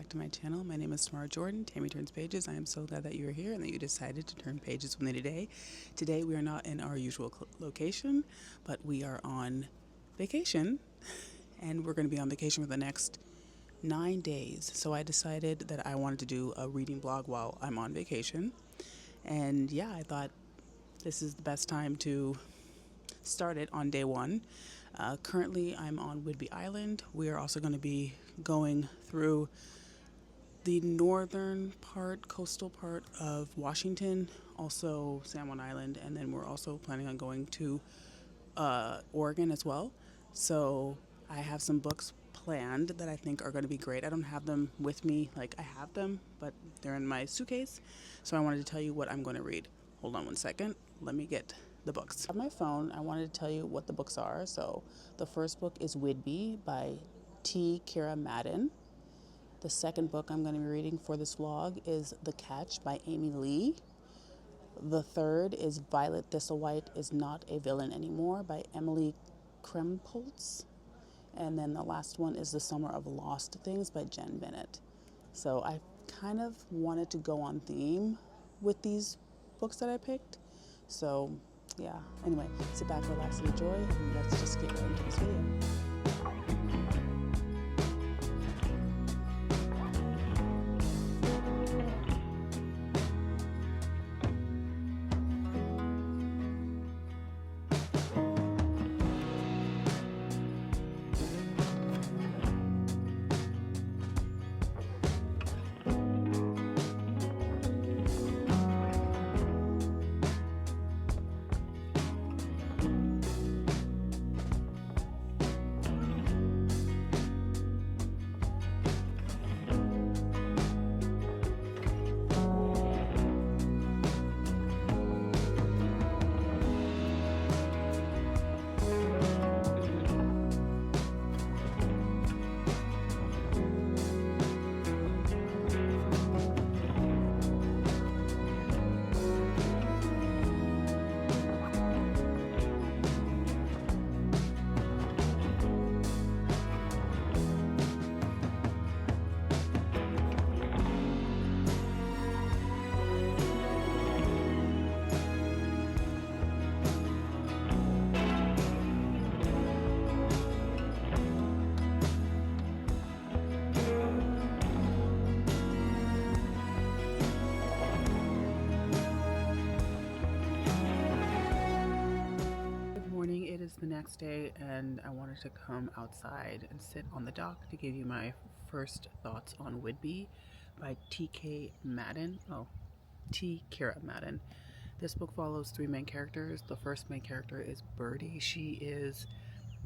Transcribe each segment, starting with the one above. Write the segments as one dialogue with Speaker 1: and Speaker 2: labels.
Speaker 1: back to my channel. My name is Tamara Jordan, Tammy Turns Pages. I am so glad that you are here and that you decided to turn pages with me today. Today we are not in our usual location, but we are on vacation, and we're going to be on vacation for the next 9 days. So I decided that I wanted to do a reading blog while I'm on vacation. And yeah, I thought this is the best time to start it on day one. Currently, I'm on Whidbey Island. We are also going to be going through the northern part, coastal part of Washington, also San Juan Island, and then we're also planning on going to Oregon as well. So I have some books planned that I think are going to be great. I don't have them with me, like I have them, but they're in my suitcase. So I wanted to tell you what I'm going to read. Hold on one second. Let me get the books. On my phone, I wanted to tell you what the books are. So the first book is Whidbey by T. Kira Madden. The second book I'm going to be reading for this vlog is The Catch by Amy Lee. The third is Violet Thistlewaite is Not a Villain Anymore by Emily Krempholtz. And then the last one is The Summer of LostThings by Jen Bennett. So I kind of wanted to go on theme with these books that I picked. So yeah, anyway, sit back, relax, and enjoy, and let's just get right into this video. It is the next day, and I wanted to come outside and sit on the dock to give you my first thoughts on Whidbey by T.K. Madden. Oh, T. Kira Madden. This book follows three main characters. The first main character is Birdie. She is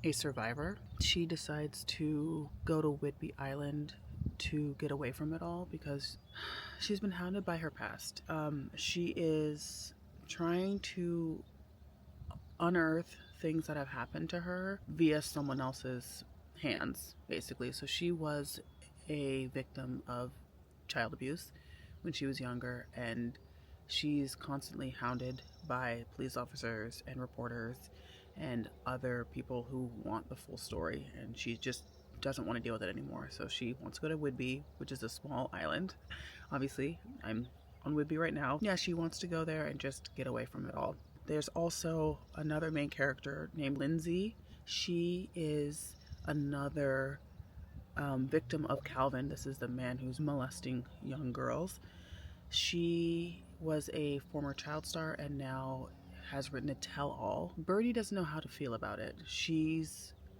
Speaker 1: a survivor. She decides to go to Whidbey Island to get away from it all because she's been hounded by her past. She is trying to unearth things that have happened to her via someone else's hands, basically. So she was a victim of child abuse when she was younger, and she's constantly hounded by police officers and reporters and other people who want the full story, and she just doesn't want to deal with it anymore. So she wants to go to Whidbey, which is a small island. Obviously, I'm on Whidbey right now. Yeah, she wants to go there and just get away from it all. There's also another main character named Lindsay. She is another victim of Calvin. This is the man who's molesting young girls. She was a former child star and now has written a tell-all. Birdie doesn't know how to feel about it.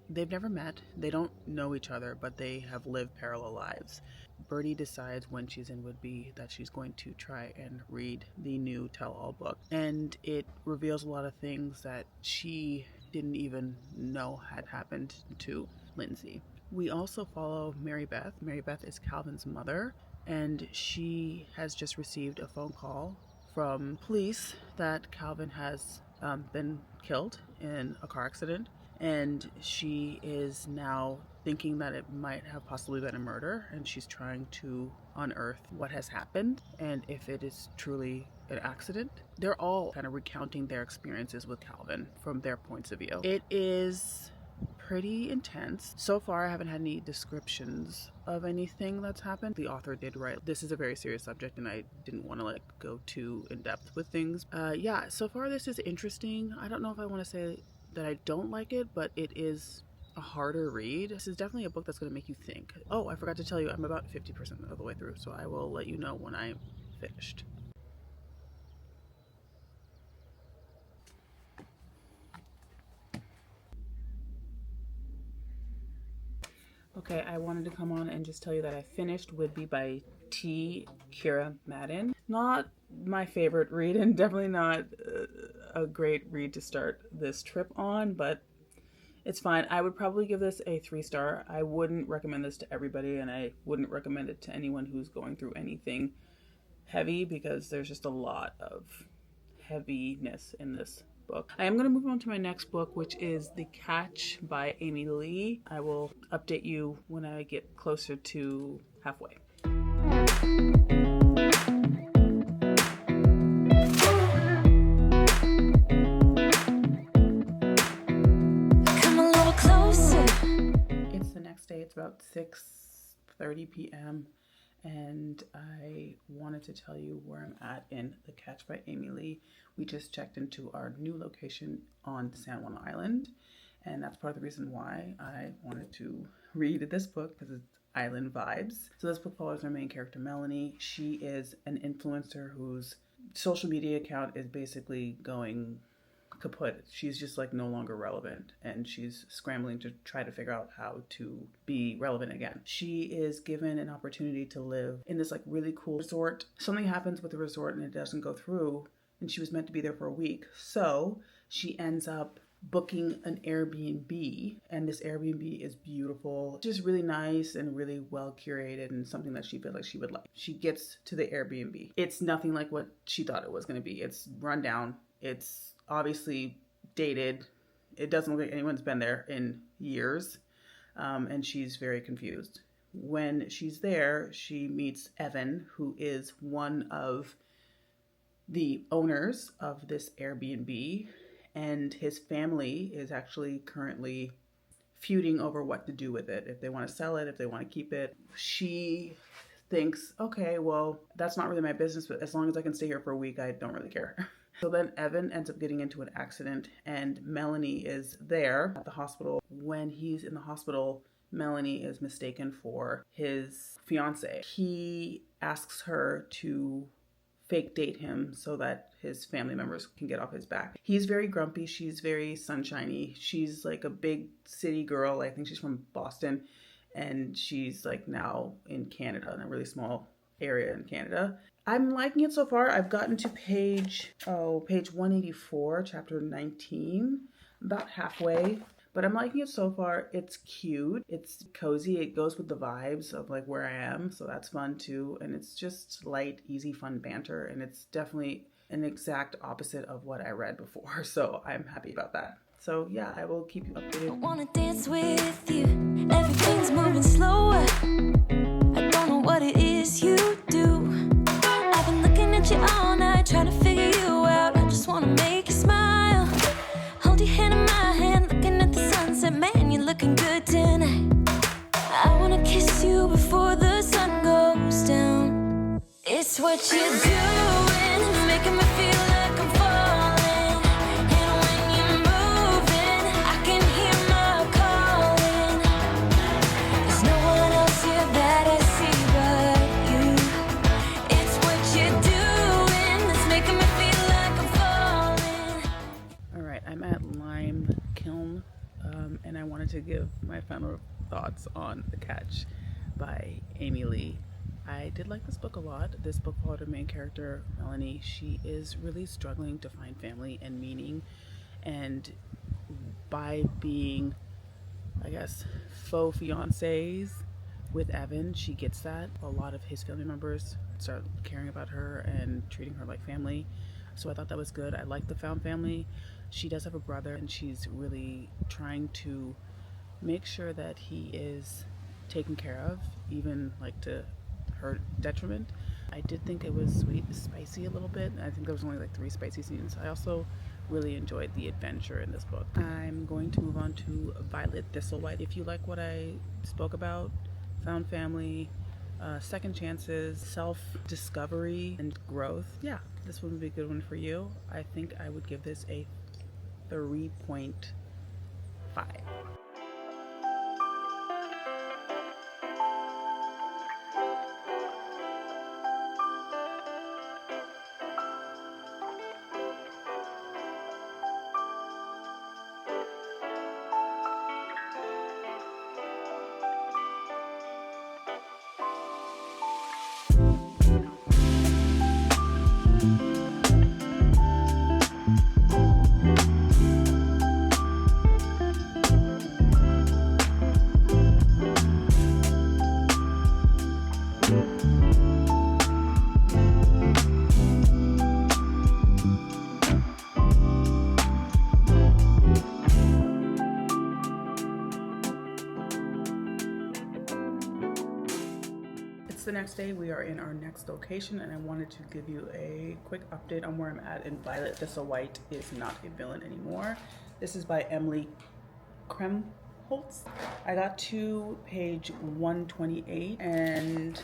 Speaker 1: They've never met, they don't know each other, but they have lived parallel lives. Birdie decides when she's in Whidbey that she's going to try and read the new tell-all book, and it reveals a lot of things that she didn't even know had happened to Lindsay. We also follow Mary Beth. Mary Beth is Calvin's mother, and she has just received a phone call from police that Calvin has been killed in a car accident, and she is now thinking that it might have possibly been a murder, and she's trying to unearth what has happened and if it is truly an accident. They're all kind of recounting their experiences with Calvin from their points of view. It is pretty intense. So far, I haven't had any descriptions of anything that's happened. The author did write, this is a very serious subject and I didn't want to like go too in depth with things. Yeah, so far this is interesting. I don't know if I want to say that I don't like it, but it is a harder read. This is definitely a book that's going to make you think. Oh, I forgot to tell you, I'm about 50% of the way through, so I will let you know when I'm finished. Okay, I wanted to come on and just tell you that I finished Whidbey by T. Kira Madden. Not my favorite read and definitely not a great read to start this trip on, but it's fine. I would probably give this a 3-star. I wouldn't recommend this to everybody, and I wouldn't recommend it to anyone who's going through anything heavy because there's just a lot of heaviness in this book. I am going to move on to my next book, which is The Catch by Amy Lee. I will update you when I get closer to halfway. Come a little closer. It's the next day. It's about 6:30 p.m. and I wanted to tell you where I'm at in The Catch by Amy Lee. We just checked into our new location on San Juan Island, and that's part of the reason why I wanted to read this book, because it's island vibes. So this book follows our main character, Melanie. She is an influencer whose social media account is basically going kaput. She's just like no longer relevant, and she's scrambling to try to figure out how to be relevant again. She is given an opportunity to live in this like really cool resort. Something happens with the resort and it doesn't go through, and she was meant to be there for a week. So she ends up booking an Airbnb, and this Airbnb is beautiful, just really nice and really well curated, and something that she feels like she would like. She gets to the Airbnb. It's nothing like what she thought it was going to be. It's run down. It's obviously dated. It doesn't look like anyone's been there in years, and she's very confused. When she's there, she meets Evan, who is one of the owners of this Airbnb, and his family is actually currently feuding over what to do with it, if they want to sell it, if they want to keep it. She thinks, okay, well, that's not really my business, but as long as I can stay here for a week, I don't really care. So then Evan ends up getting into an accident, and Melanie is there at the hospital. When he's in the hospital, Melanie is mistaken for his fiance. He asks her to fake date him so that his family members can get off his back. He's very grumpy. She's very sunshiny. She's like a big city girl. I think she's from Boston, and she's like now in Canada, in a really small area in Canada. I'm liking it so far. I've gotten to page 184, chapter 19, about halfway. But I'm liking it so far. It's cute. It's cozy. It goes with the vibes of like where I am. So that's fun too. And it's just light, easy, fun banter. And it's definitely an exact opposite of what I read before. So I'm happy about that. So yeah, I will keep you updated. I wanna dance with you. Everything's moving slower. I don't know what it is you do. I've been looking at you all night, trying to figure you out. I just wanna make you smile. Hold your hand in my hand, looking at the sunset. Man, you're looking good tonight. I wanna kiss you before the sun goes down. It's what you're doing, making me feel like I'm falling. And when you're moving, I can hear my calling. There's no one else here that I see but you. It's what you're doing that's making me feel like I'm falling. All right, I'm at Lime Kiln, and I wanted to give my final thoughts on The Catch by Amy Lee. I did like this book a lot. This book followed her main character, Melanie. She is really struggling to find family and meaning, and by being, I guess, faux fiancés with Evan, she gets that. A lot of his family members start caring about her and treating her like family. So I thought that was good. I like the found family. She does have a brother, and she's really trying to make sure that he is taken care of, even like to her detriment. I did think it was sweet, spicy a little bit. I think there was only like 3 spicy scenes. I also really enjoyed the adventure in this book. I'm going to move on to Violet Thistlewaite. If you like what I spoke about, found family, second chances, self discovery, and growth, yeah, this one would be a good one for you. I think I would give this a 3.5. The next day, we are in our next location, and I wanted to give you a quick update on where I'm at in Violet Thistlewaite is Not a Villain Anymore. This is by Emily Kremholtz. I got to page 128, and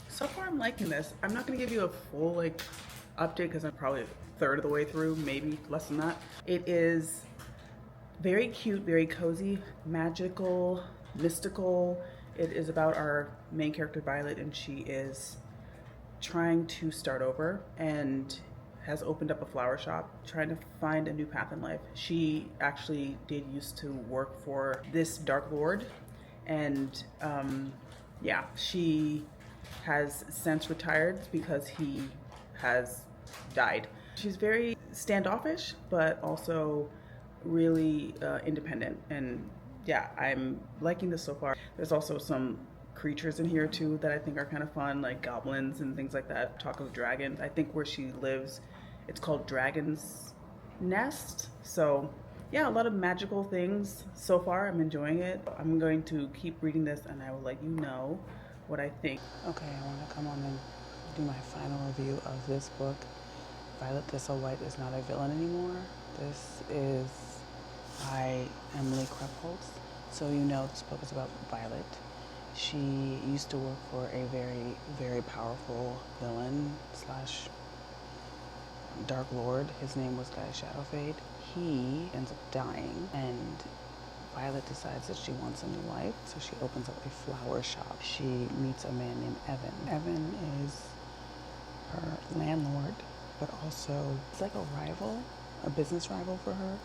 Speaker 1: so far I'm liking this. I'm not gonna give you a full update because I'm probably a third of the way through, maybe less than that. It is very cute, very cozy, magical, mystical. It is about our main character, Violet, and she is trying to start over and has opened up a flower shop, trying to find a new path in life. She actually did used to work for this Dark Lord, and yeah, she has since retired because he has died. She's very standoffish, but also really independent, and yeah, I'm liking this so far. There's also some creatures in here too that I think are kind of fun, like goblins and things like that. Talk of dragons. I think where she lives, it's called Dragon's Nest. So yeah, a lot of magical things so far. I'm enjoying it. I'm going to keep reading this, and I will let you know what I think. Okay, I want to come on and do my final review of this book. Violet Thistlewaite is Not a Villain Anymore. This is by Emily Kremholtz. So you know this book is about Violet. She used to work for a very, very powerful villain slash Dark Lord. His name was Guy Shadowfade. He ends up dying, and Violet decides that she wants a new life, so she opens up a flower shop. She meets a man named Evan. Evan is her landlord, but also it's like a rival, a business rival for her,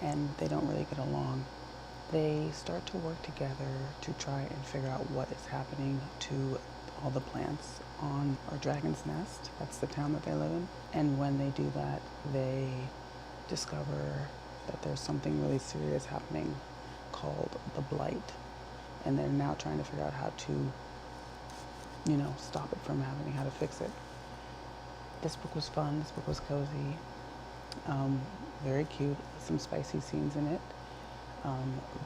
Speaker 1: and they don't really get along. They start to work together to try and figure out what is happening to all the plants on our Dragon's Nest. That's the town that they live in. And when they do that, they discover that there's something really serious happening called the Blight. And they're now trying to figure out how to, stop it from happening, how to fix it. This book was fun. This book was cozy. Very cute. Some spicy scenes in it.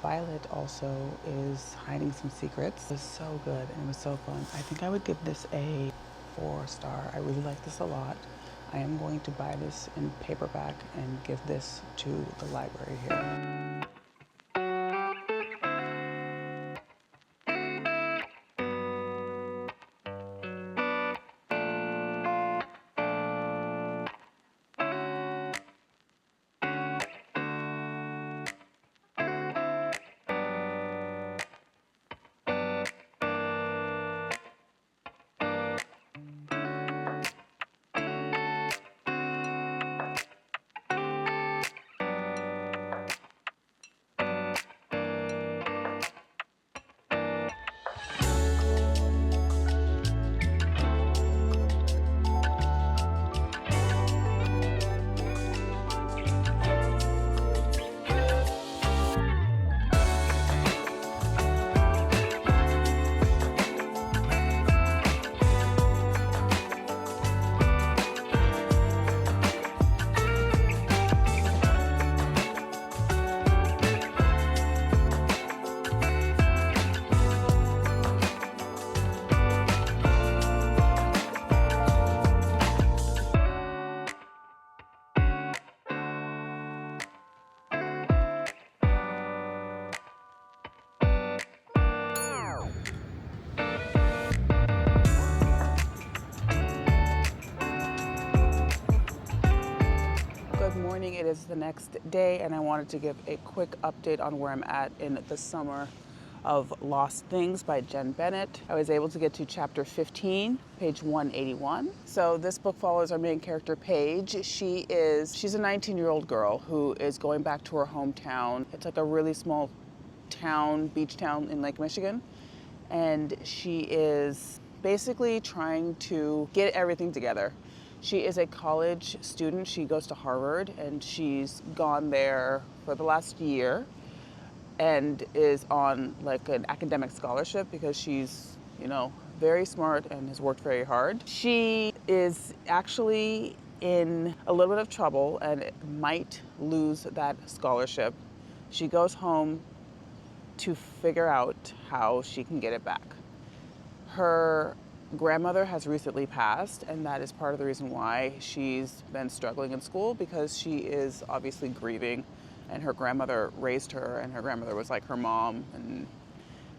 Speaker 1: Violet also is hiding some secrets. It was so good and it was so fun. I think I would give this a 4-star. I really like this a lot. I am going to buy this in paperback and give this to the library here. Good morning. It is the next day, and I wanted to give a quick update on where I'm at in the Summer of Lost Things by Jen Bennett. I was able to get to chapter 15, page 181. So this book follows our main character, Paige. She's a 19-year-old girl who is going back to her hometown. It's like a really small town, beach town in Lake Michigan, and she is basically trying to get everything together. She is a college student. She goes to Harvard, and she's gone there for the last year and is on like an academic scholarship because she's, very smart and has worked very hard. She is actually in a little bit of trouble and might lose that scholarship. She goes home to figure out how she can get it back. Her grandmother has recently passed, and that is part of the reason why she's been struggling in school, because she is obviously grieving, and her grandmother raised her, and her grandmother was like her mom and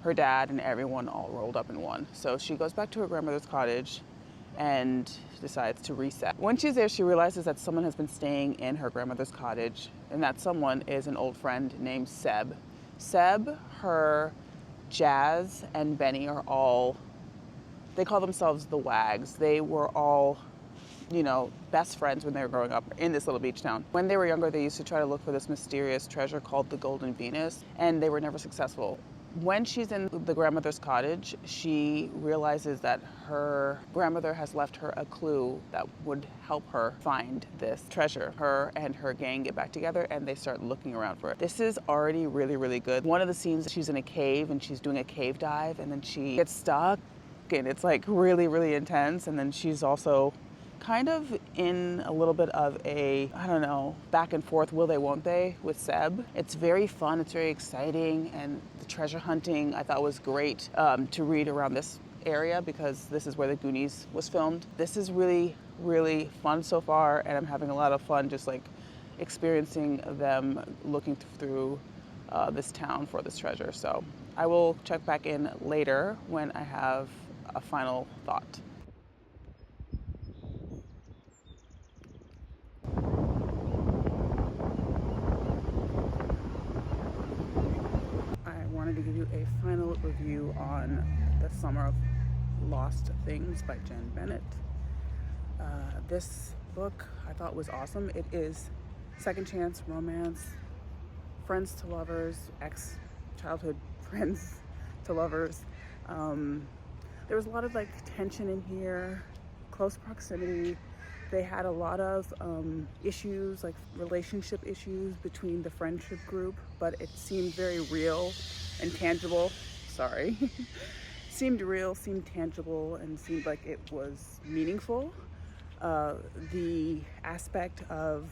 Speaker 1: her dad and everyone all rolled up in one. So she goes back to her grandmother's cottage and decides to reset. When she's there, she realizes that someone has been staying in her grandmother's cottage, and that someone is an old friend named Seb. Seb, her, Jazz, and Benny are all, they call themselves the Wags. They were all, best friends when they were growing up in this little beach town. When they were younger, they used to try to look for this mysterious treasure called the Golden Venus, and they were never successful. When she's in the grandmother's cottage, she realizes that her grandmother has left her a clue that would help her find this treasure. Her and her gang get back together and they start looking around for it. This is already really, really good. One of the scenes, she's in a cave and she's doing a cave dive, and then she gets stuck, and it's like really, really intense. And then she's also kind of in a little bit of a, back and forth, will they, won't they, with Seb. It's very fun, it's very exciting, and the treasure hunting I thought was great to read around this area because this is where the Goonies was filmed. This is really, really fun so far, and I'm having a lot of fun just like experiencing them looking through this town for this treasure. So I will check back in later when I have a final thought. I wanted to give you a final review on The Summer of Lost Things by Jen Bennett. This book I thought was awesome. It is second chance romance, friends to lovers, ex-childhood friends to lovers. There was a lot of tension in here, close proximity. They had a lot of issues, like relationship issues between the friendship group, but it seemed very real and tangible. Sorry. Seemed real, seemed tangible, and seemed like it was meaningful. The aspect of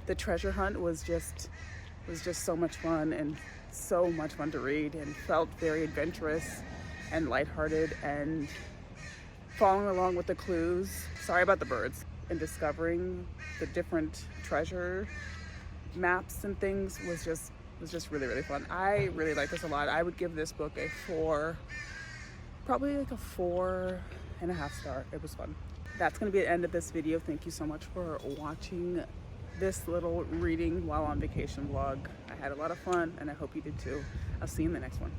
Speaker 1: the treasure hunt was just so much fun, and so much fun to read, and felt very adventurous and lighthearted, and following along with the clues, sorry about the birds, and discovering the different treasure maps and things was just really, really fun. I really like this a lot. I would give this book a 4, probably like a 4.5 star. It was fun. That's going to be the end of this video. Thank you so much for watching this little reading while on vacation vlog. I had a lot of fun, and I hope you did too. I'll see you in the next one.